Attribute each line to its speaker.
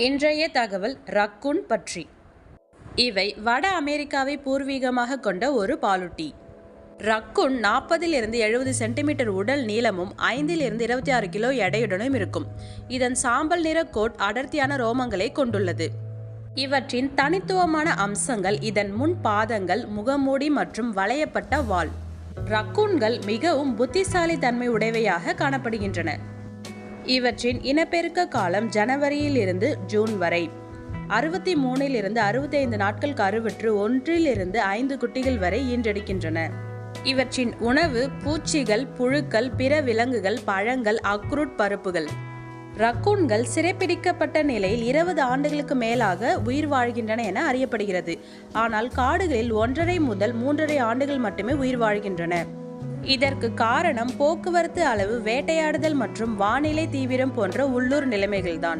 Speaker 1: இன்றைய தகவல் ரக்கூன் பற்றி. இவை வட அமெரிக்காவை பூர்வீகமாக கொண்ட ஒரு பாலூட்டி. ரக்கூன் 40 70 சென்டிமீட்டர் உடல் நீளமும் 5 26 கிலோ எடையுடனும் இருக்கும். இதன் சாம்பல் நிற கோட் அடர்த்தியான ரோமங்களை கொண்டுள்ளது. இவற்றின் தனித்துவமான அம்சங்கள் இதன் முன் பாதங்கள், முகமூடி மற்றும் வளையப்பட்ட வால். ரக்கூன்கள் மிகவும் புத்திசாலி தன்மை உடையவையாக காணப்படுகின்றன. இவற்றின் இனப்பெருக்க காலம் ஜனவரியில் இருந்து ஜூன் வரை. 63 65 நாட்கள் கருவுற்று 1 5 குட்டிகள் வரை ஈன்றெடுக்கின்றன. இவற்றின் உணவு பூச்சிகள், புழுக்கள், பிற விலங்குகள், பழங்கள், அக்ரூட் பருப்புகள். ரக்கூன்கள் சிறைப்பிடிக்கப்பட்ட நிலையில் 20 ஆண்டுகளுக்கு மேலாக உயிர் வாழ்கின்றன என அறியப்படுகிறது. ஆனால் காடுகளில் 1.5 முதல் 3.5 ஆண்டுகள் மட்டுமே உயிர் வாழ்கின்றன. இதற்கு காரணம் போக்குவரத்து அளவு, வேட்டையாடுதல் மற்றும் வானிலை தீவிரம் போன்ற உள்ளூர் நிலைமைகள்தான்.